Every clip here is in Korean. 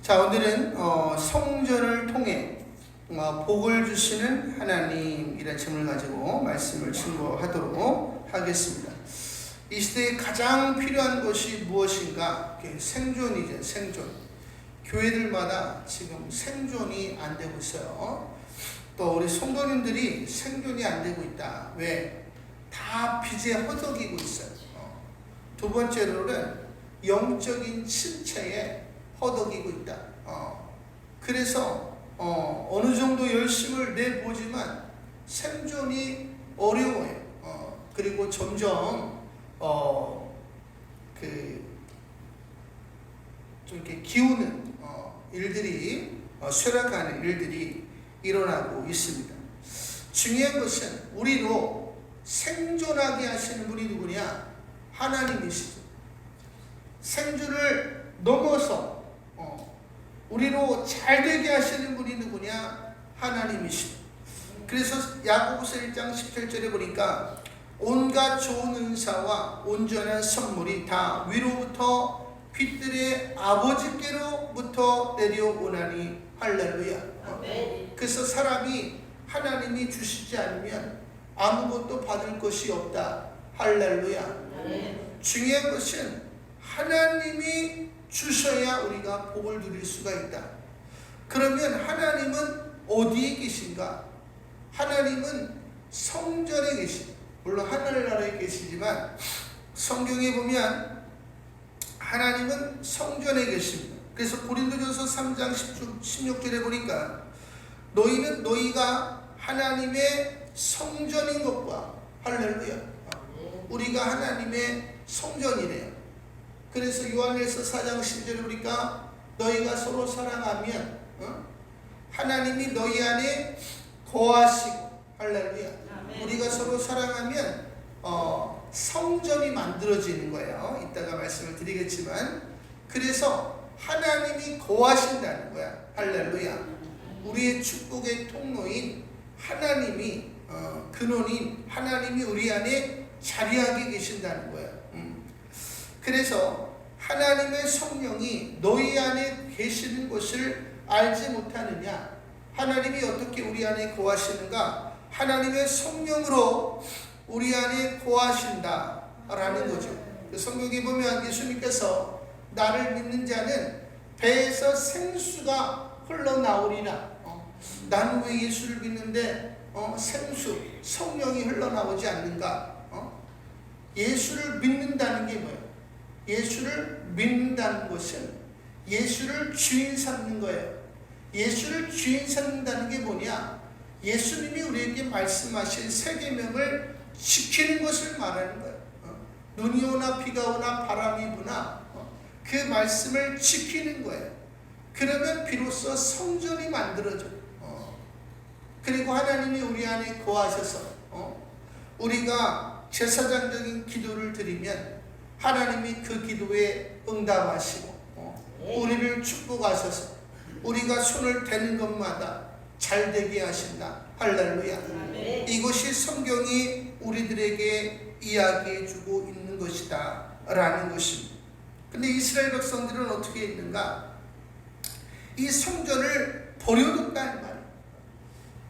자, 오늘은 성전을 통해 복을 주시는 하나님이라는 제목을 가지고 말씀을 증거하도록 하겠습니다. 이 시대에 가장 필요한 것이 무엇인가? 생존이죠. 생존. 교회들마다 지금 생존이 안 되고 있어요. 또 우리 성도님들이 생존이 안 되고 있다. 왜? 다 빚에 허덕이고 있어요. 두 번째로는 영적인 침체에 허덕이고 있다. 그래서 어느 정도 열심을 내보지만 생존이 어려워요. 그리고 점점 좀 이렇게 기우는 일들이 쇠락하는 일들이 일어나고 있습니다. 중요한 것은 우리로 생존하게 하시는 분이 누구냐? 하나님이시죠. 생존을 넘어서 우리로 잘되게 하시는 분이 누구냐? 하나님이시죠. 그래서 야고보서 1장 17절에 보니까 온갖 좋은 은사와 온전한 선물이 다 위로부터 빛들의 아버지께로부터 내려오나니 할렐루야. 그래서 사람이 하나님이 주시지 않으면 아무것도 받을 것이 없다. 할렐루야. 중요한 것은 하나님이 주셔야 우리가 복을 누릴 수가 있다. 그러면 하나님은 어디에 계신가? 하나님은 성전에 계십니다. 물론 하늘나라에 계시지만 성경에 보면 하나님은 성전에 계십니다. 그래서 고린도전서 3장 16절에 보니까 너희는 너희가 하나님의 성전인 것과 할렐루야. 우리가 하나님의 성전이래요. 그래서 요한일서 4장 10절에 보니까 너희가 서로 사랑하면 하나님이 너희 안에 거하시고 할렐루야. 우리가 서로 사랑하면 성전이 만들어지는 거예요. 이따가 말씀을 드리겠지만 그래서 하나님이 거하신다는 거야. 할렐루야. 우리의 축복의 통로인 하나님이 근원인 하나님이 우리 안에 자리하게 계신다는 거예요. 그래서 하나님의 성령이 너희 안에 계시는 것을 알지 못하느냐? 하나님이 어떻게 우리 안에 거하시는가? 하나님의 성령으로 우리 안에 거하신다라는 거죠. 성경에 보면 예수님께서 나를 믿는 자는 배에서 생수가 흘러나오리라. 나는 왜 예수를 믿는데 생수, 성령이 흘러나오지 않는가? 예수를 믿는다는 게 뭐예요? 예수를 믿는다는 것은 예수를 주인 삼는 거예요. 예수를 주인 삼는다는 게 뭐냐? 예수님이 우리에게 말씀하신 세 계명을 지키는 것을 말하는 거예요. 눈이 오나 비가 오나 바람이 부나 그 말씀을 지키는 거예요. 그러면 비로소 성전이 만들어져요. 그리고 하나님이 우리 안에 거하셔서 우리가 제사장적인 기도를 드리면 하나님이 그 기도에 응답하시고 우리를 축복하셔서 우리가 손을 대는 것마다 잘되게 하신다. 할렐루야. 이것이 성경이 우리들에게 이야기해주고 있는 것이다 라는 것입니다. 근데 이스라엘 백성들은 어떻게 했는가? 이 성전을 버려뒀다는 말이에요.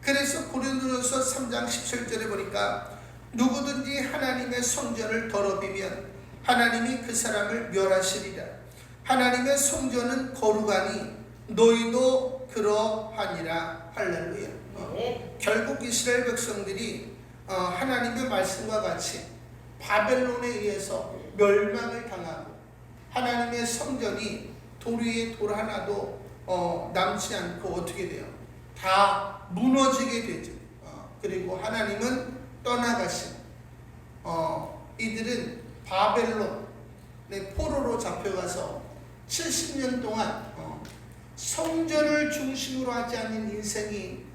그래서 고린도전서 3장 17절에 보니까 누구든지 하나님의 성전을 더럽히면 하나님이 그 사람을 멸하시리라. 하나님의 성전은 거룩하니 너희도 그러하니라. 할렐루야. 결국 이스라엘 백성들이 하나님의 말씀과 같이 바벨론에 의해서 멸망을 당하고 하나님의 성전이 돌 위에 돌 하나도 남지 않고 어떻게 돼요? 다 무너지게 되죠. 그리고 하나님은 떠나가시고 이들은 바벨론의 포로로 잡혀가서 70년 동안 성전을 중심으로 하지 않는 인생이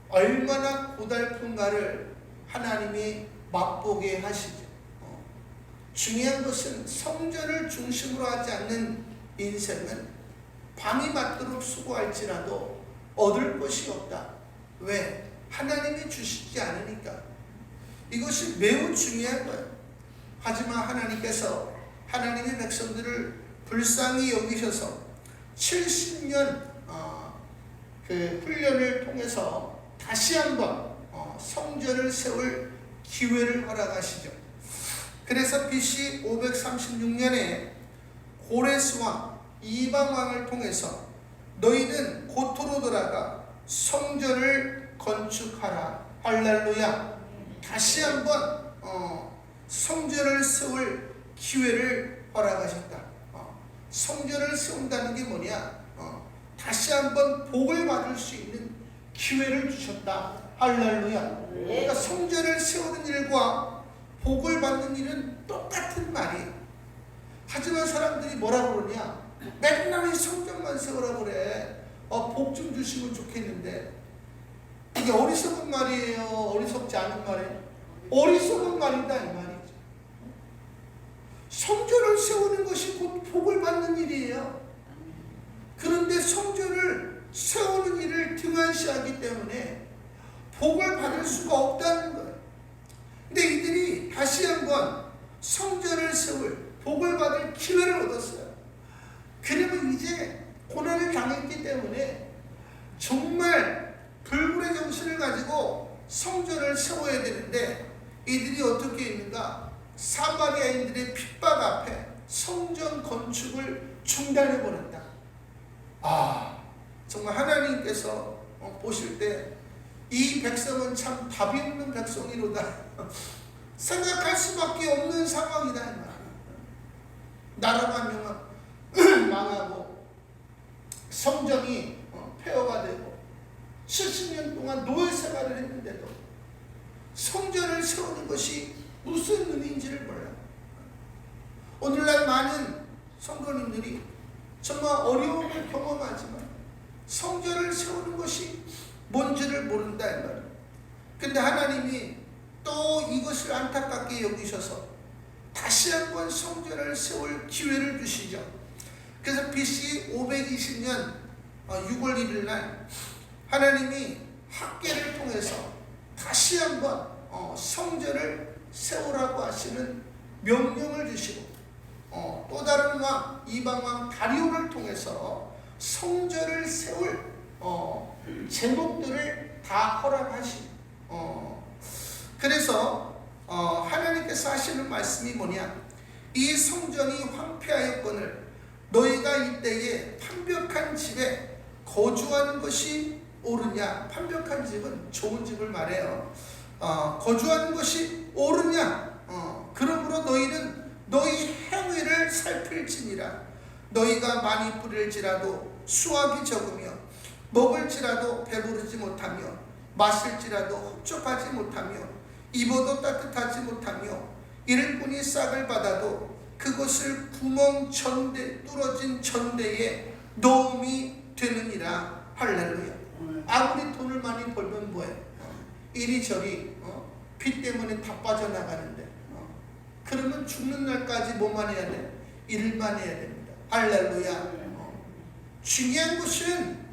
얼마나 고달픈가를 하나님이 맛보게 하시죠. 중요한 것은 성전을 중심으로 하지 않는 인생은 밤이 맞도록 수고할지라도 얻을 것이 없다. 왜? 하나님이 주시지 않으니까. 이것이 매우 중요한 거예요. 하지만 하나님께서 하나님의 백성들을 불쌍히 여기셔서 70년 그 훈련을 통해서 다시 한번 성전을 세울 기회를 허락하시죠. 그래서 BC 536년에 고레스 왕 이방 왕을 통해서 너희는 고토로 돌아가 성전을 건축하라. 할렐루야. 다시 한번 성전을 세울 기회를 허락하셨다. 성전을 세운다는 게 뭐냐? 다시 한번 복을 받을 수 있는 기회를 주셨다. 할렐루야. 그러니까 성전을 세우는 일과 복을 받는 일은 똑같은 말이에요. 하지만 사람들이 뭐라 그러냐? 맨날 이 성전만 세우라 그래. 복 좀 주시면 좋겠는데. 이게 어리석은 말이에요? 어리석지 않은 말이에요? 어리석은 말이다 이 말이죠. 성전을 세우는 것이 곧 복을 받는 일이에요. 그런데 성전을 세우는 일을 등한시하기 때문에 복을 받을 수가 없다는 거예요. 근데 이들이 다시 한번 성전을 세울 복을 받을 기회를 얻었어요. 그러면 이제 고난을 당했기 때문에 정말 불굴의 정신을 가지고 성전을 세워야 되는데 이들이 어떻게 했는가? 사마리아인들의 핍박 앞에 성전 건축을 중단해버렸다. 정말 하나님께서 보실 때 이 백성은 참 답이 없는 백성이로다 생각할 수밖에 없는 상황이다 이 말이야. 나라가 망하고 성전이 폐허가 되고 70년 동안 노예 생활을 했는데도 성전을 세우는 것이 무슨 의미인지를 몰라. 오늘날 많은 성도님들이 정말 어려움을 경험하지만 성전을 세우는 것이 뭔지를 모른다 이 말이에요. 근데 하나님이 또 이것을 안타깝게 여기셔서 다시 한번 성전을 세울 기회를 주시죠. 그래서 BC 520년 6월 1일 날 하나님이 학계를 통해서 다시 한번 성전을 세우라고 하시는 명령을 주시고 또 다른 왕 이방 왕 다리오를 통해서 성전을 세울 제목들을 다 허락하시고 그래서 하나님께서 하시는 말씀이 뭐냐? 이 성전이 황폐하였거늘 너희가 이때에 판벽한 집에 거주하는 것이 옳으냐? 판벽한 집은 좋은 집을 말해요. 거주하는 것이 옳으냐? 그러므로 너희는 너희 행위를 살필지니라. 너희가 많이 뿌릴지라도 수확이 적으며 먹을지라도 배부르지 못하며 마실지라도 흡족하지 못하며 입어도 따뜻하지 못하며 일꾼이 싹을 받아도 그것을 구멍 전대 뚫어진 전대에 넣음이 되느니라. 할렐루야. 아무리 돈을 많이 벌면 뭐해? 이리저리 빚 때문에 다 빠져나가는데 그러면 죽는 날까지 뭐만 해야 돼? 일만 해야 됩니다. 할렐루야. 중요한 것은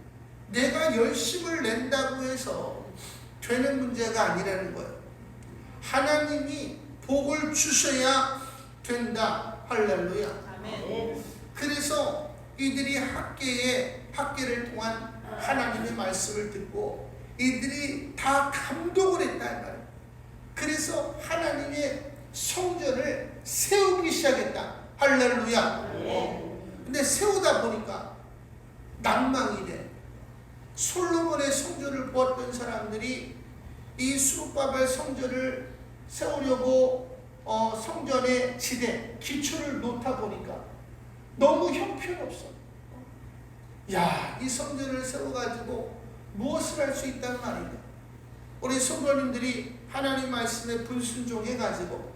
내가 열심을 낸다고 해서 되는 문제가 아니라는 거예요. 하나님이 복을 주셔야 된다. 할렐루야. 아멘. 그래서 이들이 학계를 통한 하나님의 말씀을 듣고 이들이 다 감동을 했다 이 말이에요. 그래서 하나님의 성전을 세우기 시작했다. 할렐루야. 근데 세우다 보니까 낭망이 돼. 솔로몬의 성전을 보았던 사람들이 이 수룹바벨 성전을 세우려고 성전의 지대, 기초를 놓다 보니까 너무 형편없어. 이 성전을 세워가지고 무엇을 할 수 있단 말이냐. 우리 성도님들이 하나님 말씀에 불순종해가지고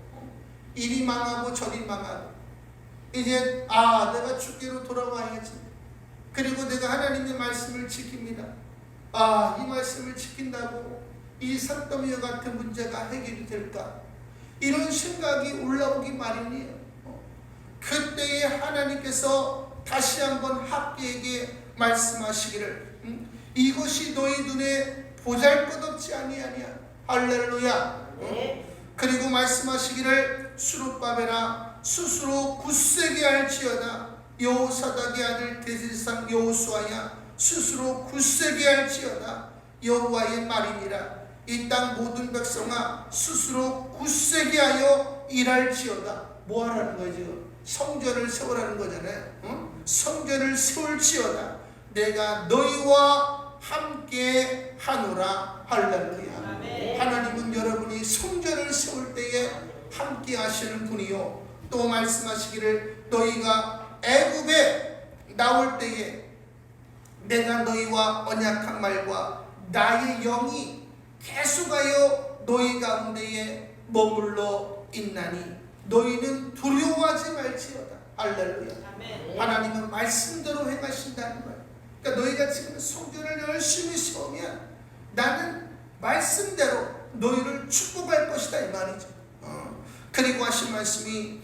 이리 망하고 저리 망하고 이제 내가 주께로 돌아와야지. 그리고 내가 하나님의 말씀을 지킵니다. 이 말씀을 지킨다고 이 산더미와 같은 문제가 해결이 될까? 이런 생각이 올라오기 마련이에요. 그때에 하나님께서 다시 한번 학계에게 말씀하시기를 이것이 너희 눈에 보잘것없지 아니하냐. 할렐루야. 그리고 말씀하시기를 수룹바벨아 스스로 굳세게 할지어다. 여호사닥의 아들 대제사장 여호수아야 스스로 굳세게 할지어다. 여호와의 말이니라. 이 땅 모든 백성아 스스로 굳세게 하여 일할지어다. 뭐 하라는 거예요 지금? 성전을 세우라는 거잖아요. 성전을 세울지어다. 내가 너희와 함께 하노라. 할렐루야. 아멘. 하나님은 여러분이 성전을 세울 때에 함께 하시는 분이요, 또 말씀하시기를 너희가 애굽에 나올 때에 내가 너희와 언약한 말과 나의 영이 계속하여 너희 가운데에 머물러 있나니 너희는 두려워하지 말지어다. 할렐루야. 아멘. 하나님은 말씀대로 행하신다는 거예요. 그러니까 너희가 지금 성전을 열심히 세우면 나는 말씀대로 너희를 축복할 것이다 이 말이죠. 그리고 하신 말씀이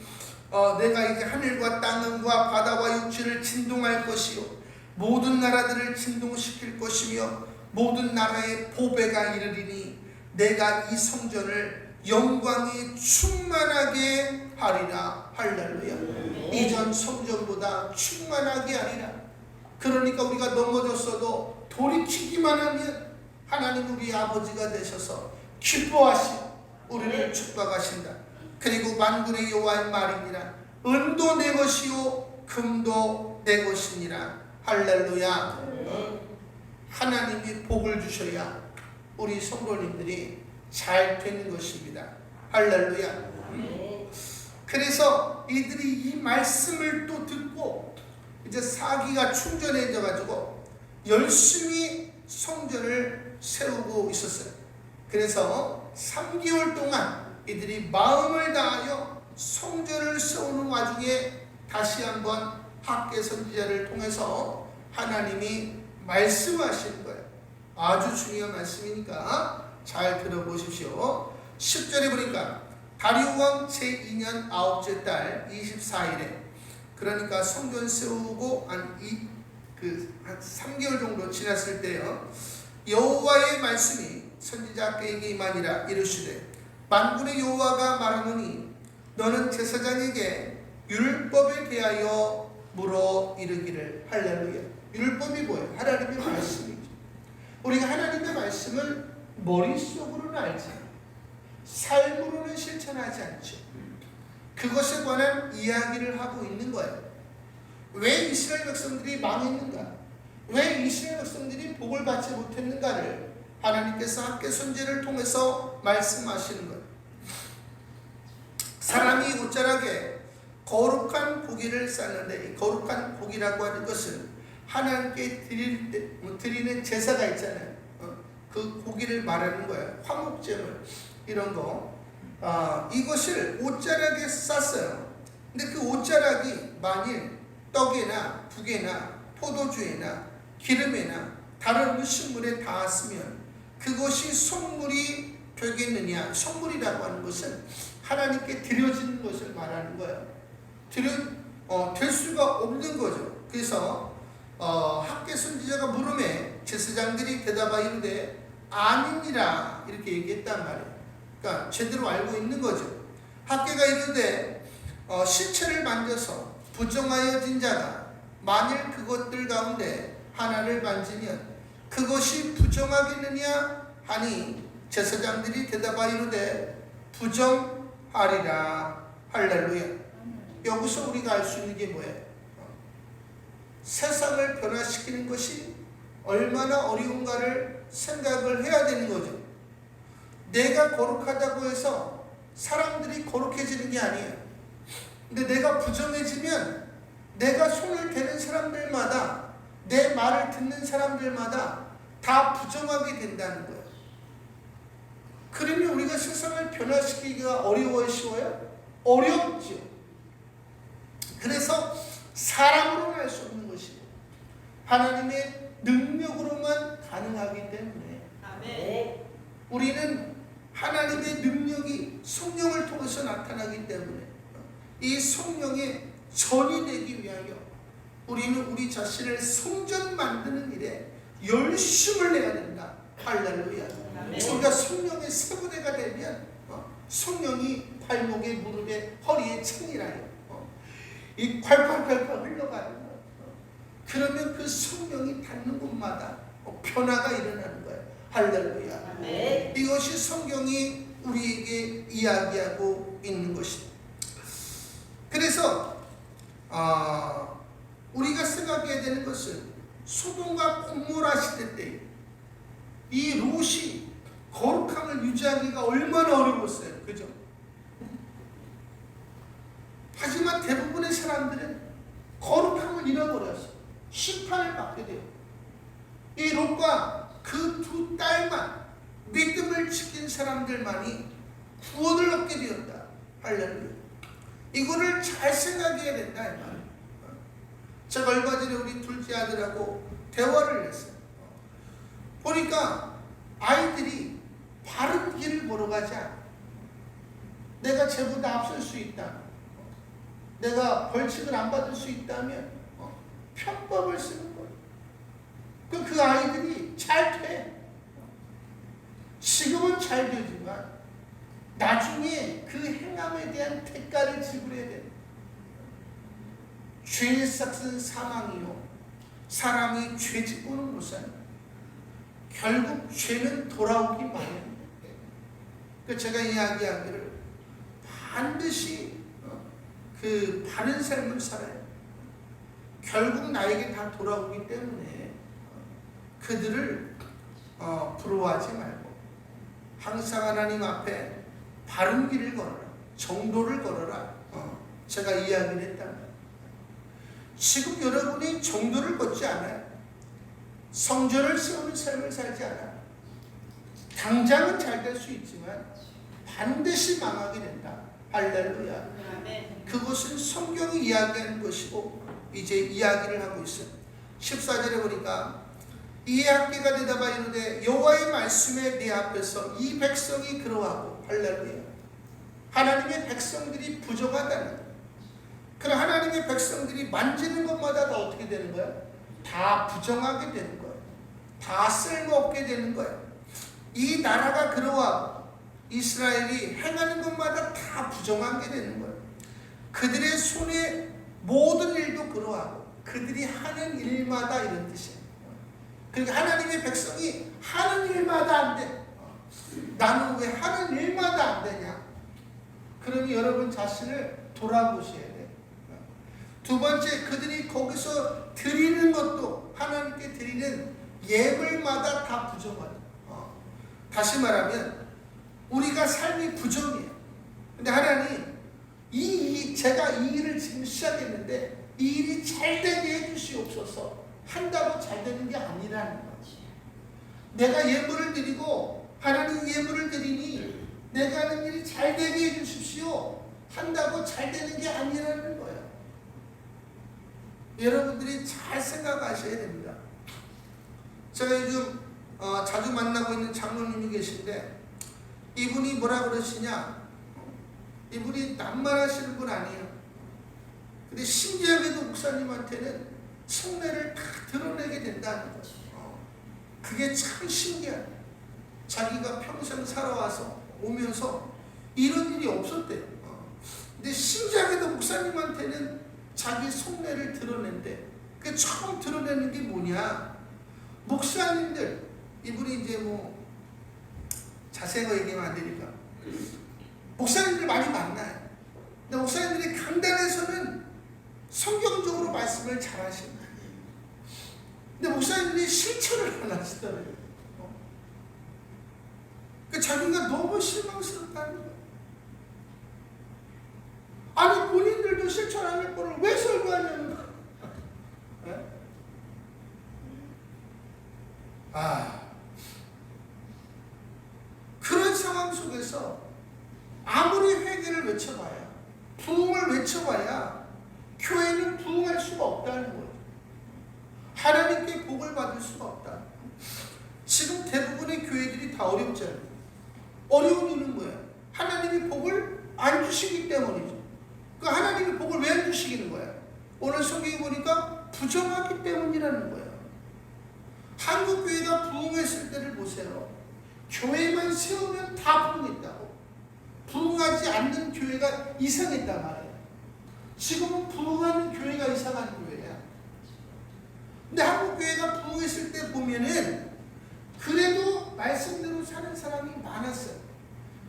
내가 이제 하늘과 땅과 바다와 육지를 진동할 것이요 모든 나라들을 진동시킬 것이며 모든 나라의 보배가 이르리니 내가 이 성전을 영광이 충만하게 하리라. 할렐루야. 이전 성전보다 충만하게 하리라. 그러니까 우리가 넘어졌어도 돌이키기만 하면 하나님 우리 아버지가 되셔서 기뻐하시고 우리를 축복하신다. 그리고 만군의 여호와의 말이니라. 은도 내 것이요 금도 내 것이니라. 할렐루야. 하나님이 복을 주셔야 우리 성도님들이 잘 되는 것입니다. 할렐루야. 그래서 이들이 이 말씀을 또 듣고 이제 사기가 충전해져 가지고 열심히 성전을 세우고 있었어요. 그래서 3개월 동안 이들이 마음을 다하여 성전을 세우는 와중에 다시 한번 학개 선지자를 통해서 하나님이 말씀하시는 거예요. 아주 중요한 말씀이니까 잘 들어보십시오. 10절에 보니까 다리오 왕 제2년 9째 달 24일에 그러니까 성전 세우고 한 3개월 정도 지났을 때요, 여호와의 말씀이 선지자 그에게 임하니라. 이르시되 만군의 여호와가 말하노니 너는 제사장에게 율법에 대하여 물어 이르기를. 할렐루야. 율법이 뭐예요? 하나님의 말씀이죠. 우리가 하나님의 말씀을 머릿속으로는 알지 삶으로는 실천하지 않죠. 그것에 관한 이야기를 하고 있는 거예요. 왜 이스라엘 백성들이 망했는가? 왜 이스라엘 백성들이 복을 받지 못했는가를 하나님께서 학개 선지자를 통해서 말씀하시는 거예요. 사람이 옷자락에 거룩한 고기를 쌓는데, 거룩한 고기라고 하는 것은 하나님께 드리는 제사가 있잖아요. 그 고기를 말하는 거예요. 화목제물 이런 거. 이것을 옷자락에 쌌어요. 근데 그 옷자락이 만일 떡이나 북이나 포도주에나 기름에나 다른 음식물에 닿았으면 그것이 속물이 되겠느냐. 속물이라고 하는 것은 하나님께 드려지는 것을 말하는 거예요. 될 수가 없는 거죠. 그래서 학개 선지자가 물음에 제사장들이 대답하여 이르되 아니니라 이렇게 얘기했단 말이에요. 그러니까 제대로 알고 있는 거죠. 학개가 이르되 시체를 만져서 부정하여진 자가 만일 그것들 가운데 하나를 만지면 그것이 부정하겠느냐 하니 제사장들이 대답하여 이르되 부정하리라. 할렐루야. 여기서 우리가 알 수 있는 게 뭐예요? 세상을 변화시키는 것이 얼마나 어려운가를 생각을 해야 되는 거죠. 내가 거룩하다고 해서 사람들이 거룩해지는 게 아니에요. 근데 내가 부정해지면 내가 손을 대는 사람들마다, 내 말을 듣는 사람들마다 다 부정하게 된다는 거예요. 그러면 우리가 세상을 변화시키기가 어려워요, 쉬워요? 어렵죠. 그래서 사람으로는 할 수 없는 것이고 하나님의 능력으로만 가능하기 때문에 아멘. 우리는 하나님의 능력이 성령을 통해서 나타나기 때문에 이 성령의 전이 되기 위하여 우리는 우리 자신을 성전 만드는 일에 열심을 내야 된다. 할렐루야. 우리가 성령의 세부대가 되면 성령이 발목에 무릎에 허리에 챙이라요. 이 콸콸콸콸 흘러가는 거예요. 그러면 그 성령이 닿는 곳마다 변화가 일어나는 거예요. 할렐루야. 네. 이것이 성경이 우리에게 이야기하고 있는 것입니다. 그래서 우리가 생각해야 되는 것은 소돔과 고모라 시대 때 이 롯이 거룩함을 유지하기가 얼마나 어려웠어요. 그죠? 하지만 대부분의 사람들은 거룩함을 잃어버렸어. 심판을 받게 돼요. 이 롯과 그 두 딸만 믿음을 지킨 사람들만이 구원을 얻게 되었다. 할렐루야. 이거를 잘 생각해야 된다 이 말이에요. 제가 얼마 전에 우리 둘째 아들하고 대화를 했어요. 보니까 아이들이 바른 길을 보러 가자. 내가 쟤보다 앞설 수 있다. 내가 벌칙을 안 받을 수 있다면 편법을 쓰는 거예요. 그 아이들이 잘 돼. 지금은 잘 되지만 나중에 그 행함에 대한 대가를 지불해야 돼. 죄의 삭은 사망이요 사람이 죄 짓고는 못 사는. 결국 죄는 돌아오기 마련입니다. 그 제가 이야기하기를 반드시 그 바른 삶을 살아요. 결국 나에게 다 돌아오기 때문에 그들을 부러워하지 말고 항상 하나님 앞에 바른 길을 걸어라. 정도를 걸어라. 제가 이야기를 했단 말이에요. 지금 여러분이 정도를 걷지 않아요. 성전을 세우는 삶을 살지 않아요. 당장은 잘 될 수 있지만 반드시 망하게 된다. 할렐루야. 그것은 성경이 이야기하는 것이고 이제 이야기를 하고 있어요. 14절에 보니까 이에 학개가 대답하여 이르되 여호와의 말씀에 네 앞에서 이 백성이 그러하고. 할렐루야. 하나님의 백성들이 부족하다는 거예요. 그럼 하나님의 백성들이 만지는 것마다 다 어떻게 되는 거예요? 다 부정하게 되는 거예요. 다 쓸모없게 되는 거예요. 이 나라가 그러하고 이스라엘이 행하는 것마다 다 부정하게 되는 거예요. 그들의 손의 모든 일도 그러하고 그들이 하는 일마다 이런 뜻이에요. 그러니까 하나님의 백성이 하는 일마다 안 돼. 나는 왜 하는 일마다 안 되냐? 그러면 여러분 자신을 돌아보셔야 돼. 두 번째, 그들이 거기서 드리는 것도 하나님께 드리는 예물마다 다 부정하다. 다시 말하면 우리가 삶이 부정이에요. 근데 하나님 제가 이 일을 지금 시작했는데 이 일이 잘 되게 해주시옵소서 한다고 잘 되는 게 아니라는 거지. 내가 예물을 드리고 하나님 예물을 드리니 내가 하는 일이 잘 되게 해주십시오 한다고 잘 되는 게 아니라는 거예요. 여러분들이 잘 생각하셔야 됩니다. 제가 요즘 자주 만나고 있는 장로님이 계신데 이분이 뭐라 그러시냐? 이분이 남말하시는 분 아니에요. 근데 신기하게도 목사님한테는 속내를 다 드러내게 된다는 거죠. 그게 참 신기해요. 자기가 평생 살아와서 오면서 이런 일이 없었대요. 근데 신기하게도 목사님한테는 자기 속내를 드러낸대. 그 처음 드러내는 게 뭐냐? 목사님들, 이분이 이제 뭐 자세하게 얘기하면 안 되니까 목사님들 많이 만나요. 근데 목사님들이 강단에서는 성경적으로 말씀을 잘 하시는 거예요. 근데 목사님들이 실천을 안 하시더라고요. 그 자기가 너무 실망스럽다는 거예요. 아니 본인들도 실천 안 할 거를 왜 설교하냐는 거예요. 그런 상황 속에서 아무리 회개를 외쳐봐야 부흥을 외쳐봐야 교회는 부흥할 수가 없다는 거예요. 하나님께 복을 받을 수가 없다. 지금 대부분의 교회들이 다 어렵잖아요. 어려운 이유는 뭐예요? 하나님이 복을 안 주시기 때문이죠. 그 하나님이 복을 왜 안 주시는 거예요? 오늘 성경에 보니까 부정하기 때문이라는 거예요. 한국 교회가 부흥했을 때를 보세요. 교회만 세우면 다 부흥했다고. 부흥하지 않는 교회가 이상했단 말이에요. 지금은 부흥하는 교회가 이상한 교회야. 근데 한국 교회가 부흥했을 때 보면은 그래도 말씀대로 사는 사람이 많았어요.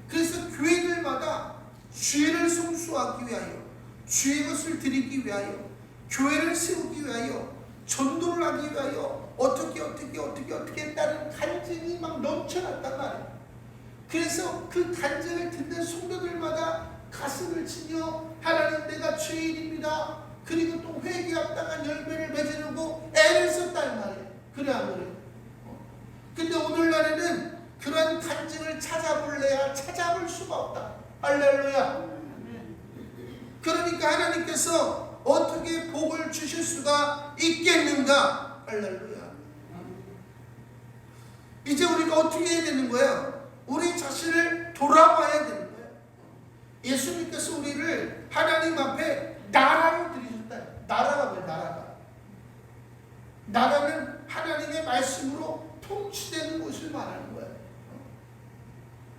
그래서 교회들마다 죄를 성수하기 위하여, 주의 것을 드리기 위하여, 교회를 세우기 위하여, 전도를 하기 위하여 어떻게 했다는 간증이 막 넘쳐났단 말이에요. 그래서 그 간증을 듣는 성도들마다 가슴을 치며 하나님 내가 죄인입니다. 그리고 또 회개합당한 열매를 맺으려고 애를 썼단 말이에요. 그래 안 그래요? 근데 오늘날에는 그런 간증을 찾아볼래야 찾아볼 수가 없다. 할렐루야. 그러니까 하나님께서 어떻게 복을 주실 수가 있겠는가? 할렐루야. 이제 우리가 어떻게 해야 되는 거예요? 우리 자신을 돌아봐야 되는 거예요. 예수님께서 우리를 하나님 앞에 나라로 드리셨다. 나라가 뭐예요? 나라가. 나라는 하나님의 말씀으로 통치되는 곳을 말하는 거예요.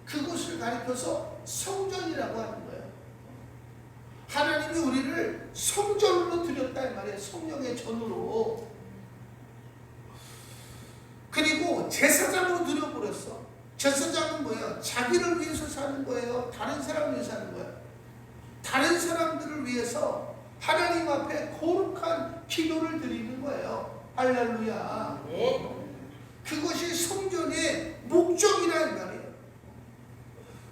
그곳을 가리켜서 성전이라고 하는 거예요. 하나님이 우리를 성전으로 드렸다 이 말이에요. 성령의 전으로. 그리고 제사장으로 드려버렸어. 제사장은 뭐예요? 자기를 위해서 사는 거예요? 다른 사람을 위해서 사는 거예요? 다른 사람들을 위해서 하나님 앞에 거룩한 기도를 드리는 거예요. 할렐루야. 그것이 성전의 목적이라는 말이에요.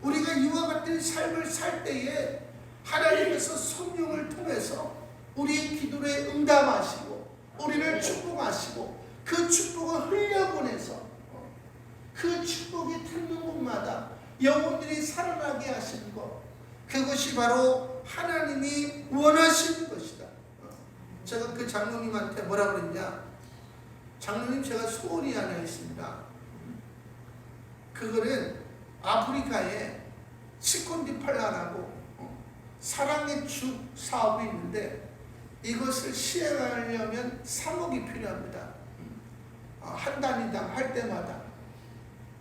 우리가 이와 같은 삶을 살 때에 하나님께서 성령을 통해서 우리의 기도에 응답하시고 우리를 축복하시고 그 축복을 흘려보내서 그 축복이 닿는 곳마다 영혼들이 살아나게 하시는 것, 그것이 바로 하나님이 원하시는 것이다. 제가 그 장로님한테 뭐라 그랬냐? 장로님, 제가 소원이 하나 있습니다. 그거는 아프리카에 치콘디팔라라고 사랑의 축 사업이 있는데 이것을 시행하려면 3억이 필요합니다. 한 단위당 할 때마다.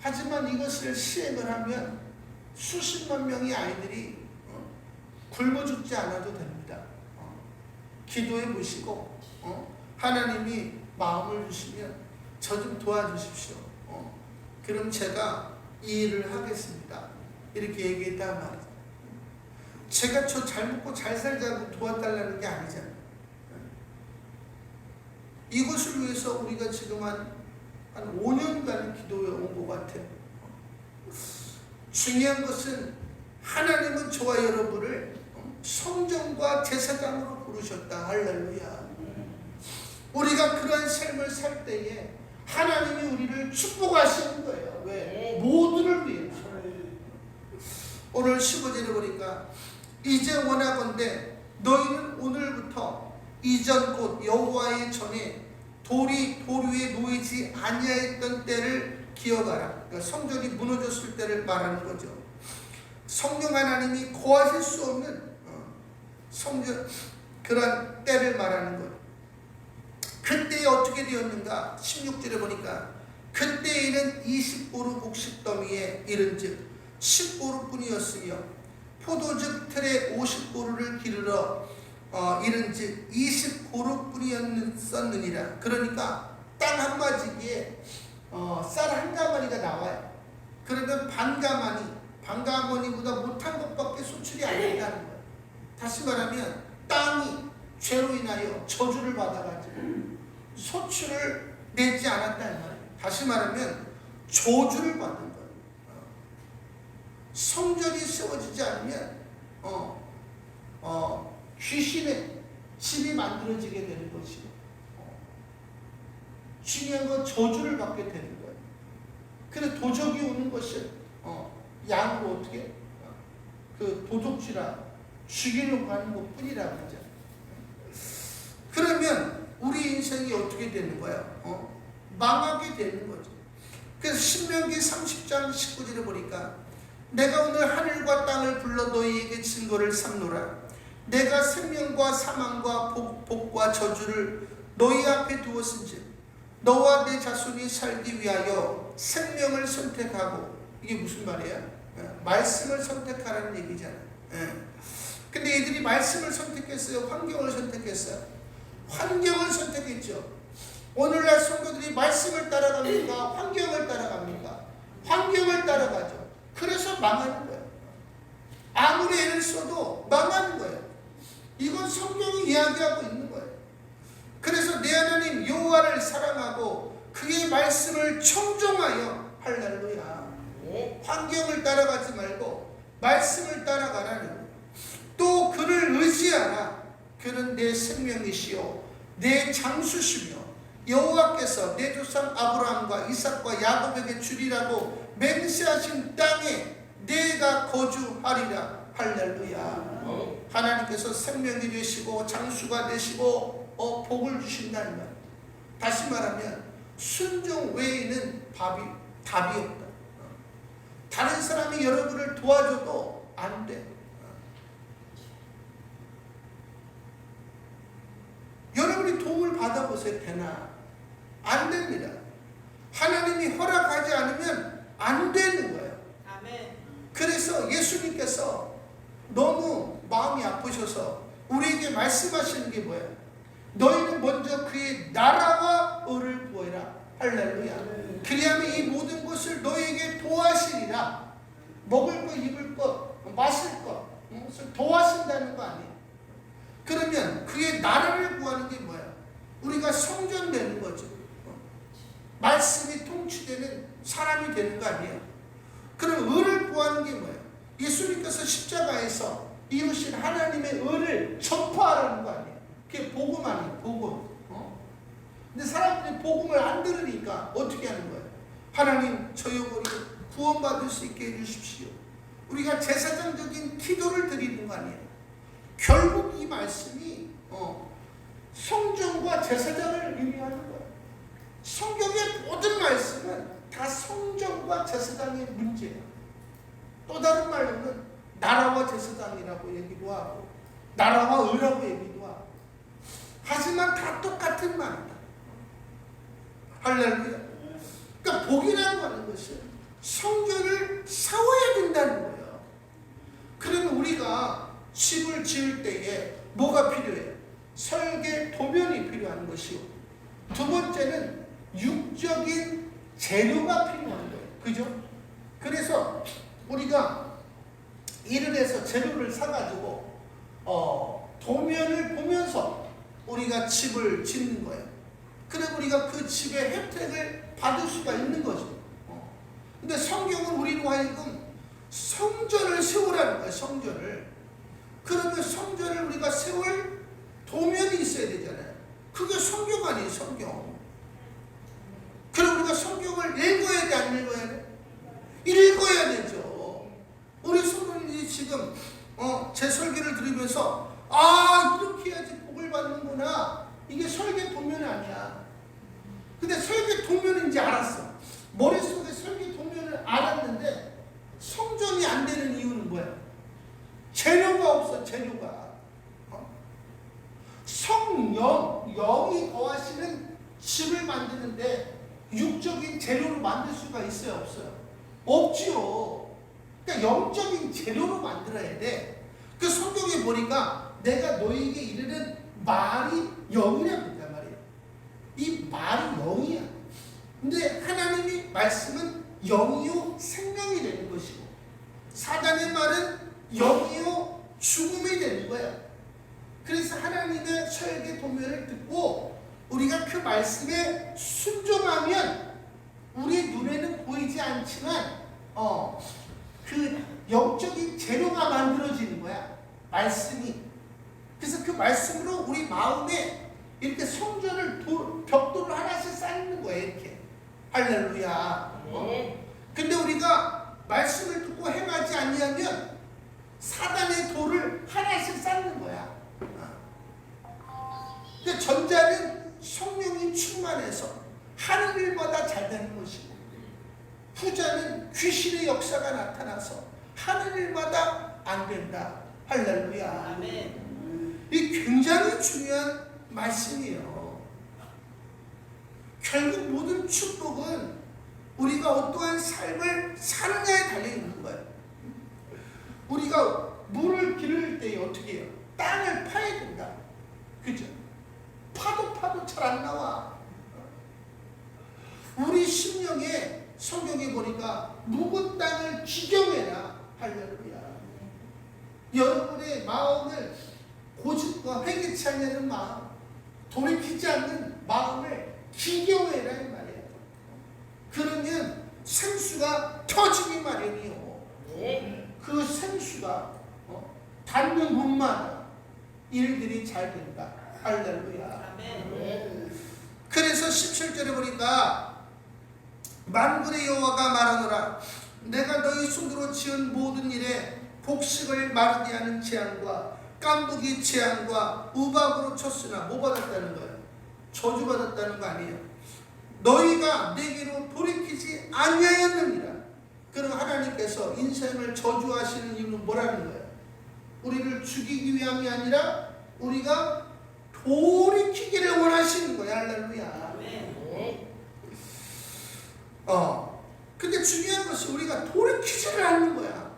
하지만 이것을 시행을 하면 수십만 명의 아이들이 굶어 죽지 않아도 됩니다. 기도해 보시고 하나님이 마음을 주시면 저 좀 도와주십시오. 그럼 제가 이 일을 하겠습니다. 이렇게 얘기했단 말이죠. 제가 저 잘 먹고 잘 살자고 도와달라는 게 아니잖아요. 이것을 위해서 우리가 지금 한 5년간 기도해 온 것 같아요. 중요한 것은 하나님은 저와 여러분을 성전과 제사장으로 부르셨다. 할렐루야. 우리가 그런 삶을 살 때에 하나님이 우리를 축복하시는 거예요. 왜? 모두를 위해서. 오늘 15절에 보니까 이제 원하건대 너희는 오늘부터 이전 곧 여호와의 전에 돌이 돌 위에 놓이지 아니하였던 때를 기억하라. 그러니까 성전이 무너졌을 때를 말하는 거죠. 성령 하나님이 거하실 수 없는 성전 그런 때를 말하는 거예요. 그때에 어떻게 되었는가? 16절에 보니까 그때에는 20보루 곡식더미에 이른즉 10보루뿐이었으며 포도즙 틀에 50보루를 기르러 이른즉 20보루뿐이었느니라. 그러니까 땅 한 마지기에 쌀 한 가마니가 나와요. 그러면 반가마니보다 못한 것밖에 소출이 안 된다는 거예요. 다시 말하면 땅이 죄로 인하여 저주를 받아가지고 소출을 내지 않았다는 말이에요. 다시 말하면 저주를 받은 거예요. 성전이 세워지지 않으면 귀신의 집이 만들어지게 되는 것이고 중요한 건 저주를 받게 되는 거예요. 그래서 도적이 오는 것은 양으로 어떻게 그 도둑질하 죽이려고 하는 것뿐이라고 하죠. 그러면 우리 인생이 어떻게 되는 거야? 망하게 되는 거죠. 그래서 신명기 30장 19절에 보니까 내가 오늘 하늘과 땅을 불러 너희에게 증거를 삼노라. 내가 생명과 사망과 복과 저주를 너희 앞에 두었은즉 너와 내 자손이 살기 위하여 생명을 선택하고, 이게 무슨 말이야? 말씀을 선택하라는 얘기잖아. 근데 이들이 말씀을 선택했어요? 환경을 선택했어요? 환경을 선택했죠. 오늘날 성도들이 말씀을 따라갑니까? 환경을 따라갑니까? 환경을 따라가죠. 그래서 망하는 거예요. 아무리 애를 써도 망하는 거예요. 이건 성경이 이야기하고 있는 거예요. 그래서 내 하나님 여호와를 사랑하고 그의 말씀을 청종하여, 할렐루야, 환경을 따라가지 말고 말씀을 따라가라는 거예요. 또 그를 의지하라. 그는 내 생명이시요 내 장수시며 여호와께서 내 조상 아브라함과 이삭과 야곱에게 주리라고 맹세하신 땅에 내가 거주하리라. 할렐루야. 하나님께서 생명이 되시고 장수가 되시고 복을 주신다는 말. 다시 말하면 순종 외에는 답이 없다. 다른 사람이 여러분을 도와줘도 안 돼. 여러분이 도움을 받아보세요. 되나? 안 됩니다. 하나님이 허락하지 않으면 안 되는 거예요. 아멘. 그래서 예수님께서 너무 마음이 아프셔서 우리에게 말씀하시는 게 뭐예요? 너희는 먼저 그의 나라와 의를 구하라. 할렐루야. 그리하면 이 모든 것을 너희에게 도하시리라. 먹을 것, 입을 것, 마실 것, 도하신다는 거 아니에요. 그러면 그의 나라를 구하는 게 뭐야? 우리가 성전되는 거죠. 말씀이 통치되는 사람이 되는 거 아니에요. 그럼 의를 구하는 게 뭐예요? 예수님께서 십자가에서 이루신 하나님의 의를 전파하라는 거 아니에요. 그게 복음 아니에요. 복음. 근데 사람들이 복음을 안 들으니까 어떻게 하는 거예요? 하나님 저 영혼이 구원받을 수 있게 해주십시오. 우리가 제사장적인 기도를 드리는 거 아니에요. 결국 이 말씀이 성전과 제사장을 의미하는 거예요. 성경의 모든 말씀은 다 성전과 제사장의 문제예요. 또 다른 말로는 나라와 제사장이라고 얘기도 하고 나라와 의라고 얘기도 하고, 하지만 다 똑같은 말이다. 할렐루야. 그러니까 복이라고 하는 것은 성전을 세워야 된다는 거예요. 그러면 우리가 집을 지을 때에 뭐가 필요해요? 설계 도면이 필요한 것이요. 두 번째는 육적인 재료가 필요한 거예요. 그죠? 그래서 우리가 일을 해서 재료를 사가지고 도면을 보면서 우리가 집을 짓는 거예요. 그럼 우리가 그 집의 혜택을 받을 수가 있는 거죠. 근데 성경은 우리로 하여금 성전을 세우라는 거예요. 성전을. 그러면 성전을 우리가 세울 도면이 있어야 되잖아요. 그게 성경 아니에요. 성경. 그럼 우리가 성경을 읽어야 돼? 안 읽어야 돼? 읽어야 되죠. 우리 성도님이 지금 제 설교를 들으면서 이렇게 해야지 복을 받는구나. 이게 설계 도면이 아니야. 근데 설계 도면인지 알았어. 머릿속에 설계 도면을 알았는데 성전이 안 되는 이유는 뭐야? 재료가 없어. 재료가. 성령, 영이 거하시는 집을 만드는데 육적인 재료로 만들 수가 있어요? 없어요? 없지요. 그러니까 영적인 재료로 만들어야 돼. 그 성경에 보니까 내가 너에게 이르는 말이 영이라고 했단 말이에요. 이 말이 영이야. 근데 하나님이 말씀은 영이요 생명이 되는 것이고, 사단의 말은 영이요 죽음이 되는 거야. 그래서 하나님의 설계 도면을 듣고 우리가 그 말씀에 순종하면 우리 눈에는 보이지 않지만 그 영적인 재료가 만들어지는 거야. 말씀이. 그래서 그 말씀으로 우리 마음에 이렇게 성전을 벽돌을 하나씩 쌓는 거야. 이렇게. 할렐루야. 근데 우리가 말씀을 듣고 행하지 아니하면 사단의 돌을 하나씩 쌓는 거야. 근데 전자는 성령이 충만해서 하는 일마다 잘 되는 것이고, 후자는 귀신의 역사가 나타나서 하는 일마다 안 된다. 할렐루야. 아멘. 이 굉장히 중요한 말씀이에요. 결국 모든 축복은 우리가 어떠한 삶을 사느냐에 달려 있는 거예요. 우리가 물을 기를 때 어떻게 해요? 땅을 파야 된다. 그죠? 파도 잘 안 나와. 우리 심령에 성경에 보니까 묵은 땅을 기경해라. 할렐루야. 여러분의 마음을 고집과 회개치 않는 마음, 돌이키지 않는 마음을 기경해라 이 말이에요. 그러면 생수가 터지기 마련이요. 그 생수가 닿는 곳마다 일들이 잘 된다. 할렐루야. 그래서 17절에 보니까 만군의 여호와가 말하노라. 내가 너희 손으로 지은 모든 일에 곡식을 마르게 하는 재앙과 깐부기 재앙과 우박으로 쳤으나 뭐 받았다는 거예요? 저주받았다는 거 아니에요. 너희가 내게로 돌이키지 아니하였느니라. 그럼 하나님께서 인생을 저주하시는 이유는 뭐라는 거예요? 우리를 죽이기 위함이 아니라 우리가 돌이키기를 원하시는 거야. 할렐루야. 근데 중요한 것이 우리가 돌이키지를 않는 거야.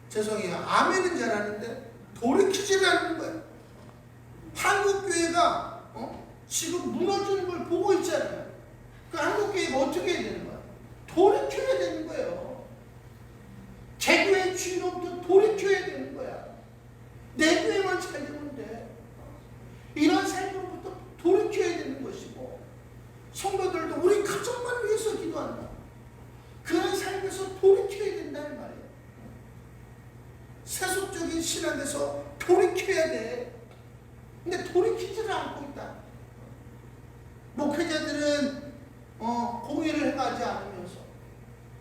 죄송해요. 아멘은 잘하는데 돌이키지를 않는 거야. 한국교회가 지금 무너지는 걸 보고 있잖아요. 그 한국교회가 어떻게 해야 되는 거야? 돌이켜야 되는 거예요. 개교의 주인로부터 돌이켜야 되는 거야. 내 교회만 잘 되면 돼. 이런 삶으로부터 돌이켜야 되는 것이고, 성도들도 우리 가정만 위해서 기도한다. 그런 삶에서 돌이켜야 된다는 말이에요. 세속적인 신앙에서 돌이켜야 돼. 근데 돌이키지를 않고 있다. 목회자들은 공의를 행하지 않으면서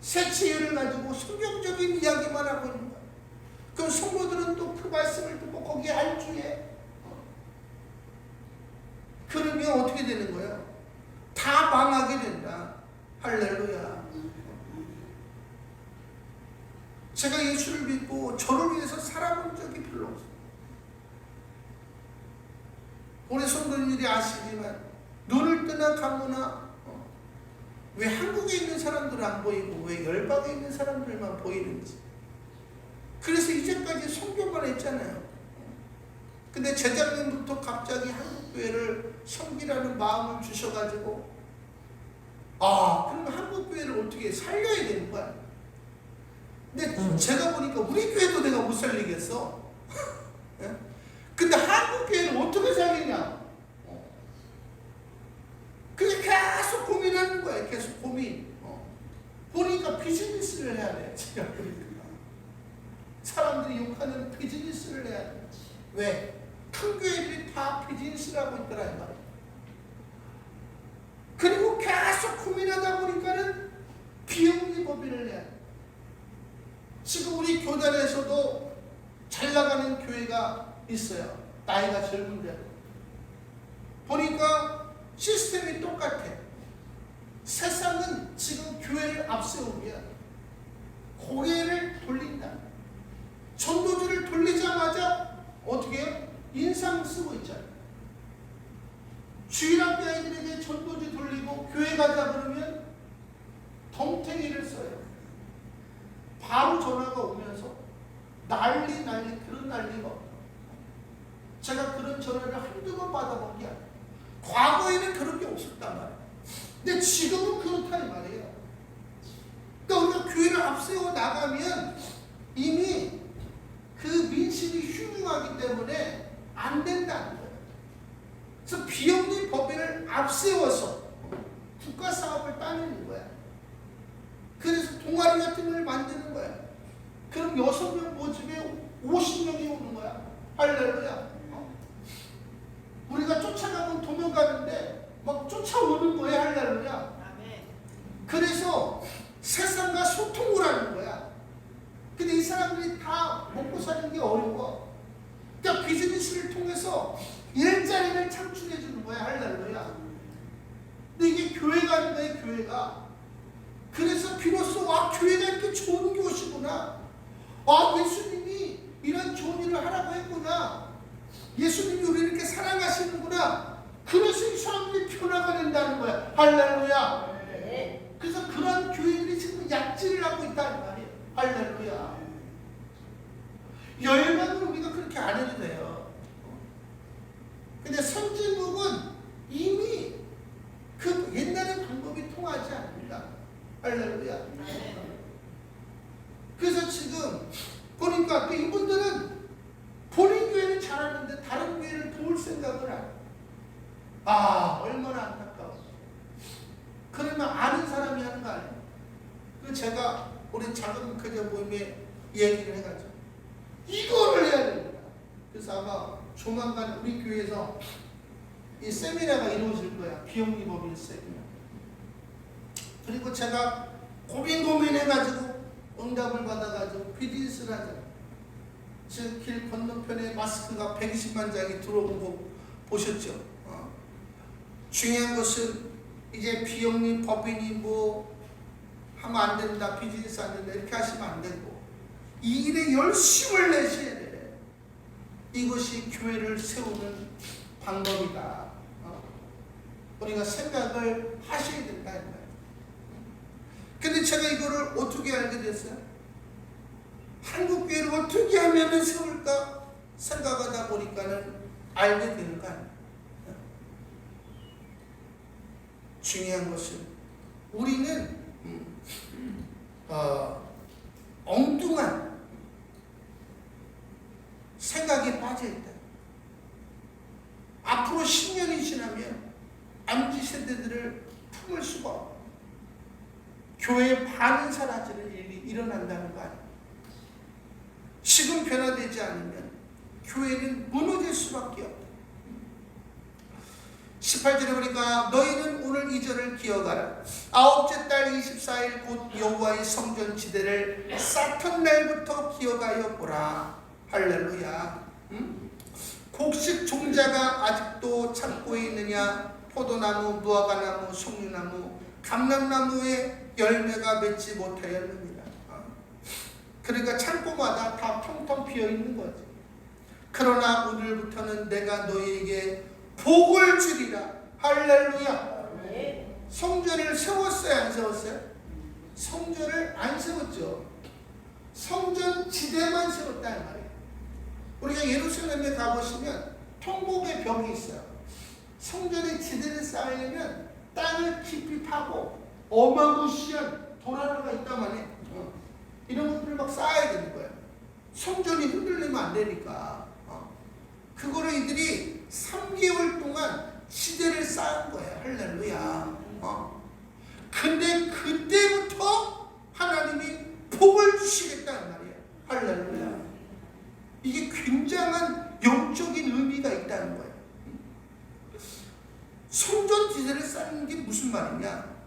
새치유를 가지고 성경적인 이야기만 하고 있는 거야. 그럼 성도들은 또 그 말씀을 듣고 거기에 안주해. 그러면 어떻게 되는 거예요? 다 망하게 된다. 할렐루야. 제가 예수를 믿고 저를 위해서 살아본 적이 별로 없어요. 우리 성도님들이 아시지만 눈을 뜨나 감으나 왜 한국에 있는 사람들은 안 보이고 왜 열방에 있는 사람들만 보이는지. 그래서 이제까지 선교만 했잖아요. 근데 재작년부터 갑자기 한국교회를 섬기라는 마음을 주셔가지고 그럼 한국교회를 어떻게 살려야 되는 거야. 근데 제가 보니까 우리 교회도 내가 못 살리겠어. 근데 한국교회를 어떻게 살리냐. 그게 계속 고민하는 거야. 계속 고민. 보니까 비즈니스를 해야 돼. 제가 그러니까 사람들이 욕하는 비즈니스를 해야 돼. 왜? 큰 교회들이 다 비즈니스를 하고 있더라 이 말이야. 그리고 계속 고민하다 보니까는 비영리 법인을 해야 돼. 지금 우리 교단에서도 잘 나가는 교회가 있어요. 나이가 젊은데 보니까 시스템이 똑같아. 세상은 지금 교회를 앞세우면 고개를 돌린다. 전도주를 돌리자마자 어떻게 해요? 인상 쓰고 있잖아요. 주일학교 아이들에게 전도주 돌리고 교회 가자 그러면 덤탱이를 써요. 바로 전화가 오면서 난리 그런 난리가 없다. 제가 그런 전화를 한두 번 받아본 게 아니에요. 과거에는 그런 게 없었단 말이에요. 근데 지금은 그렇다 이 말이에요. 그러니까 우리가 교회를 앞세워 나가면 이미 그 민심이 흉흉하기 때문에 안 된다는 거예요. 그래서 비영리 법인을 앞세워서 국가 사업을 따내는 거야. 그래서 동아리 같은 걸 만드는 거야. 그럼 6명 모집에 50명이 오는 거야. 할렐루야. 우리가 쫓아가면 도망가는데 막 쫓아오는 거야. 할렐루야. 그래서 세상과 소통을 하는 거야. 근데 이 사람들이 다 먹고 사는 게 어려워. 그러니까 비즈니스를 통해서 일자리를 창출해 주는 거야. 할렐루야. 근데 이게 교회가 하는 거야. 교회가. 그래서 비로소 교회가 이렇게 좋은 곳이구나. 예수님이 이런 좋은 일을 하라고 했구나. 예수님이 우리를 이렇게 사랑하시는구나. 그래서 이 사람들이 변화가 된다는 거야. 할렐루야. 그래서 그런 교회들이 지금 약진을 하고 있다는 말이에요. 할렐루야. 열방은 우리가 그렇게 안 해도 돼요. 근데 선진국은 이미 그 옛날의 방법이 통하지 않습니다. 할렐루야. 그래서 지금 보니까 또 이분들은 본인 교회는 잘하는데 다른 교회를 도울 생각을 안 해요. 아, 얼마나 안타까워. 그러면 아는 사람이 하는 거 아니에요. 그 제가 우리 작은 교제 모임에 얘기를 해가지고 이거를 해야 됩니다. 그래서 아마 조만간 우리 교회에서 이 세미나가 이루어질 거야. 비영리 법인 세미나. 그리고 제가 고민해가지고 응답을 받아가지고 비즈니스를 하잖아요. 지금 길 건너편에 마스크가 120만 장이 들어온 거 보셨죠? 중요한 것은 이제 비영리 법인이 뭐 하면 안 된다, 비즈니스 안 된다 이렇게 하시면 안 되고 이 일에 열심을 내셔야 돼. 이것이 교회를 세우는 방법이다. 우리가 생각을 하셔야 된다. 근데 제가 이거를 어떻게 알게 됐어요? 한국교회를 어떻게 하면 세울까 생각하다 보니까는 알게 되는 거 아니에요. 중요한 것은 우리는 엉뚱한 생각에 빠져있다. 앞으로 10년이 지나면 MZ 세대들을 품을 수가 없고 교회의 반은 사라지는 일이 일어난다는 거 아니에요. 지금 변화되지 않으면 교회는 무너질 수밖에 없다. 18절에 보니까 너희는 오늘 이 절을 기억하라. 아홉째 달 24일 곧 여호와의 성전 지대를 쌓던 날부터 기억하여 보라. 할렐루야. 곡식 종자가 아직도 창고에 있느냐? 포도나무, 무화과나무, 석류나무, 감람나무에 열매가 맺지 못하였느니라. 그러니까 창고마다 다 텅텅 비어 있는 거지. 그러나 오늘부터는 내가 너희에게 복을 주리라. 할렐루야. 성전을 세웠어요, 안 세웠어요? 성전을 안 세웠죠. 성전 지대만 세웠다 이 말이에요. 우리가 예루살렘에 가보시면 통곡의 벽이 있어요. 성전의 지대를 쌓으려면 땅을 깊이 파고 어마무시한 도라노가 있단 말이에요. 이런 것들을 막 쌓아야 되는 거예요. 성전이 흔들리면 안 되니까. 그거를 이들이 3개월 동안 지대를 쌓은 거예요. 할렐루야. 근데 그때부터 하나님이 복을 주시겠다는 말이에요. 할렐루야. 이게 굉장한 영적인 의미가 있다는 거예요. 성전 지대를 쌓는 게 무슨 말이냐?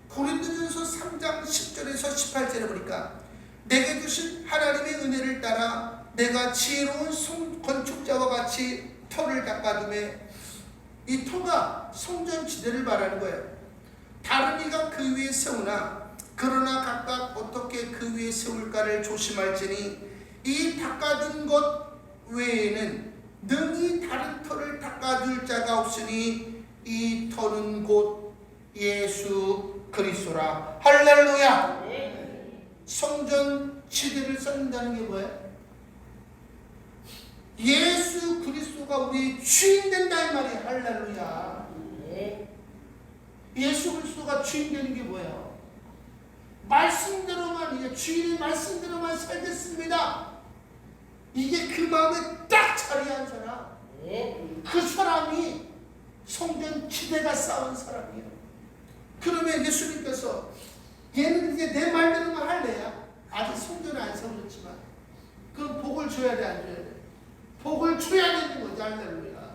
고린도전서 3장 10절에서 18절에 보니까 내게 주신 하나님의 은혜를 따라 내가 지혜로운 건축자와 같이 터를 닦아둠에 이 터가 성전 지대를 말하는 거예요. 다른 이가 그 위에 세우나 그러나 각각 어떻게 그 위에 세울까를 조심할지니 이 닦아둔 것 외에는 능히 다른 터를 닦아줄 자가 없으니 이 터는 곧 예수 그리스도라. 할렐루야. 성전 지대를 쌓는다는 게 뭐예요? 예수 그리스도가 우리의 주인 된다 이 말이에요. 할렐루야. 예수 그리스도가 주인 되는 게 뭐예요? 말씀대로만, 이제 주인의 말씀대로만 살겠습니다. 이게 그 마음에 딱 자리한 사람, 그 사람이 성전 지대가 쌓은 사람이에요. 그러면 예수님께서 얘는 이제 내 말대로만 할래야? 아직 성전을 안 세워졌지만 그럼 복을 줘야 돼, 안 줘야 돼? 복을 줘야 되는 거죠. 할렐루야.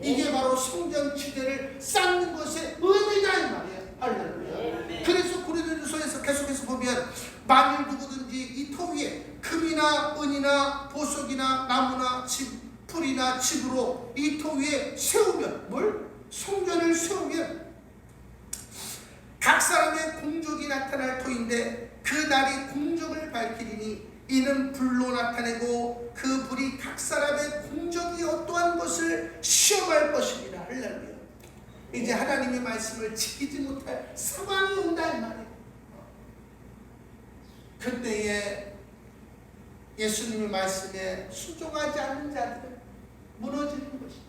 이게 바로 성전 지대를 쌓는 것의 의미다 이 말이에요. 할렐루야. 그래서 고린도전서에서 계속해서 보면 만일 누구든지 이 터 위에 금이나 은이나 보석이나 나무나 풀이나 집으로 이 터 위에 세우면, 뭘? 성전을 세우면 각 사람의 공적이 나타날 터인데 그 날이 공적을 밝히리니 이는 불로 나타내고 그 불이 각 사람의 공적이 어떠한 것을 시험할 것이니라. 할렐루야. 이제 하나님의 말씀을 지키지 못할 상황이 온다 이 말이에요. 그때에 예수님의 말씀에 순종하지 않는 자들은 무너지는 것입니다.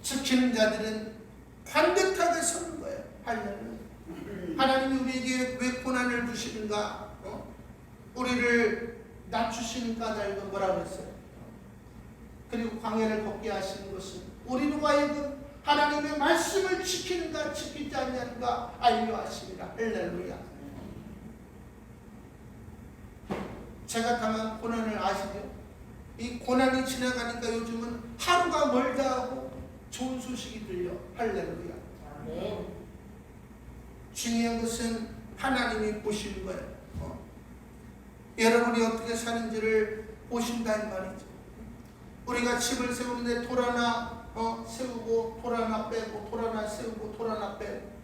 지키는 자들은 반듯하게 서는 거예요. 할렐루야. 하나님이 우리에게 왜 고난을 주시는가? 우리를 낮추시는 까닭이 뭐라고 했어요? 그리고 광야를 걷게 하시는 것은 우리로 하여금 하나님의 말씀을 지키는가 지키지 않는가 알려 하십니다. 할렐루야. 제가 당한 고난을 아시죠? 이 고난이 지나가니까 요즘은 하루가 멀다 하고 좋은 소식이 들려. 할렐루야. 중요한 것은 하나님이 보시는 거예요. 여러분이 어떻게 사는지를 보신다는 말이죠. 우리가 집을 세우는데 돌 하나 세우고 돌 하나 빼고 돌 하나 세우고 돌 하나 빼고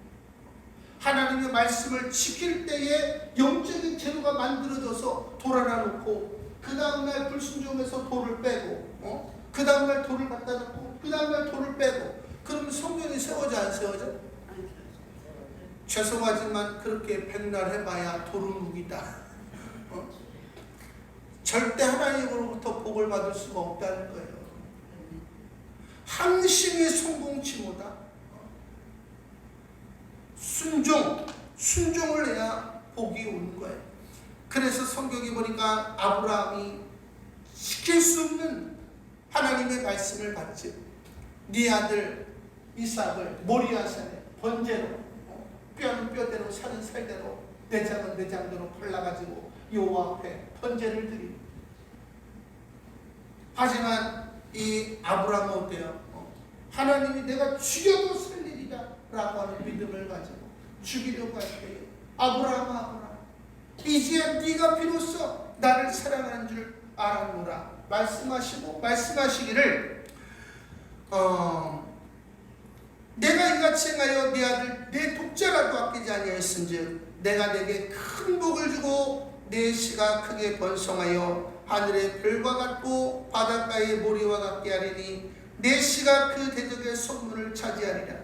하나님의 말씀을 지킬 때에 영적인 재료가 만들어져서 돌 하나 놓고 그 다음날 불순종해서 돌을 빼고 그 다음날 돌을 갖다 놓고 그 다음날 돌을 빼고 그러면 성전이 세워져 안 세워져? 죄송하지만 그렇게 백날 해봐야 도루묵이다. 절대 하나님으로부터 복을 받을 수가 없다는 거예요. 항심이 성공치보다 순종을 해야 복이 오는 거예요. 그래서 성경에 보니까 아브라함이 지킬 수 없는 하나님의 말씀을 받지. 네 아들 이삭을 모리아산에 번제로 뼈는 뼈대로 살은 살대로 내장은 내장대로 골라가지고 여호와 앞에 번제를 드리고 하지만 이 아브라함은 어때요? 하나님이 내가 죽여도 살리리라 라고 하는 믿음을 가지고 죽이려고 할 때에 아브라함 이제 네가 비로소 나를 사랑하는 줄 알았노라 말씀하시고 말씀하시기를 내가 이같이 행하여 네 아들 내 독자라도 아끼지 아니하였은즉 내가 내게 큰 복을 주고 내 씨가 크게 번성하여 하늘의 별과 같고 바닷가의 모리와 같게 하리니 내 씨가 그 대적의 성문을 차지하리라.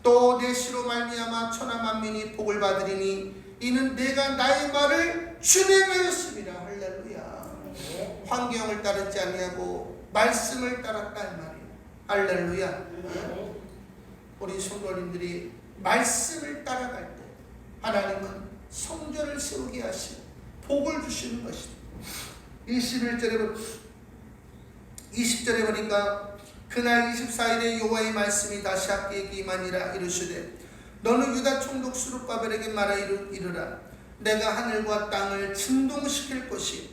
또 내 씨로 말미암아 천하 만민이 복을 받으리니 이는 내가 나의 말을 준행하였습니다. 할렐루야. 환경을 따르지 아니하고 말씀을 따랐다 이 말이에요. 할렐루야. 우리 성도님들이 말씀을 따라갈 때 하나님은 성전을 세우게 하시고 복을 주시는 것입니다. 20절에 보니까 그날 24일에 여호와의 말씀이 다시 학기에게 임하니라. 이르시되 너는 유다 총독 스룹바벨에게 말하 이르라. 내가 하늘과 땅을 진동시킬 것이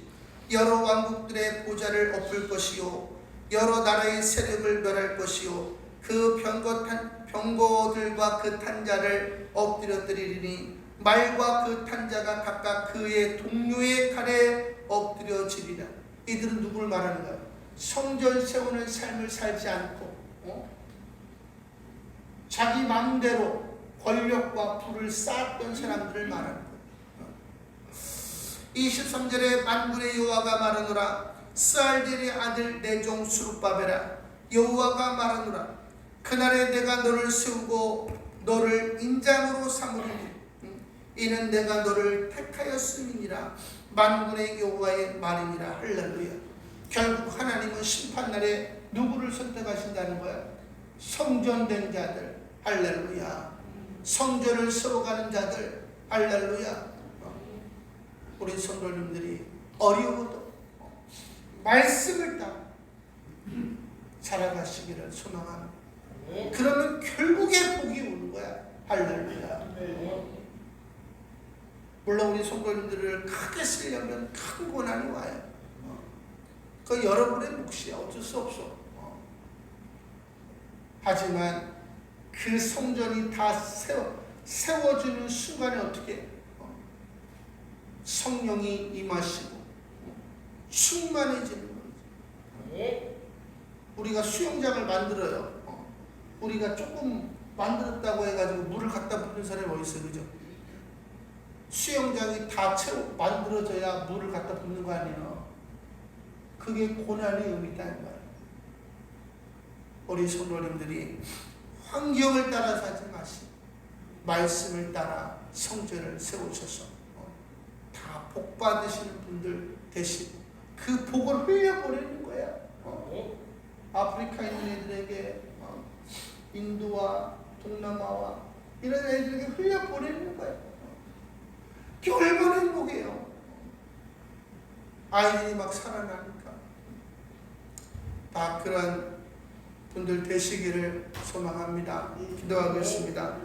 여러 왕국들의 보좌를 엎을 것이요 여러 나라의 세력을 멸할 것이요 그 병거들과 그 탄자를 엎드려뜨리리니 말과 그 탄자가 각각 그의 동료의 칼에 엎드려지리라. 이들은 누구를 말하는가요? 성전 세우는 삶을 살지 않고 자기 마음대로 권력과 부를 쌓았던 사람들을 말하는 거예요. 23절에 만군의 여호와가 말하노라. 스알델의 아들 내 종 스룹바벨아 여호와가 말하노라. 그날에 내가 너를 세우고 너를 인장으로 삼으리니 이는 내가 너를 택하였음이니라. 만군의 여호와의 말이니라. 할렐루야. 결국 하나님은 심판날에 누구를 선택하신다는 거야? 성전된 자들. 할렐루야. 성전을 세워가는 자들. 할렐루야. 우리 성도님들이 어려워도 말씀을 따라 살아가시기를 소망합니다. 그러면 결국에 복이 오는 거야. 할렐루야. 물론 우리 성도님들을 크게 쓰려면 큰 고난이 와요. 그 여러분의 몫이야. 어쩔 수 없어. 하지만 그 성전이 다 세워지는 순간에 어떻게 성령이 임하시고 충만해지는 거죠. 우리가 수영장을 만들어요. 우리가 조금 만들었다고 해가지고 물을 갖다 붓는 사람이 어디 있어요? 그죠? 수영장이 다 만들어져야 물을 갖다 붓는 거 아니에요? 그게 고난의 의미다 이 말이에요. 우리 성도님들이 환경을 따라 사지 마시고 말씀을 따라 성전을 세우셔서 다 다 복 받으시는 분들 되시고 그 복을 흘려보내는 거야. 아프리카 있는 애들에게, 인도와 동남아와 이런 애들에게 흘려보내는 거야. 그게 얼마나 행복해요. 아이들이 막 살아나니까. 다 그런 분들 되시기를 소망합니다. 기도하겠습니다.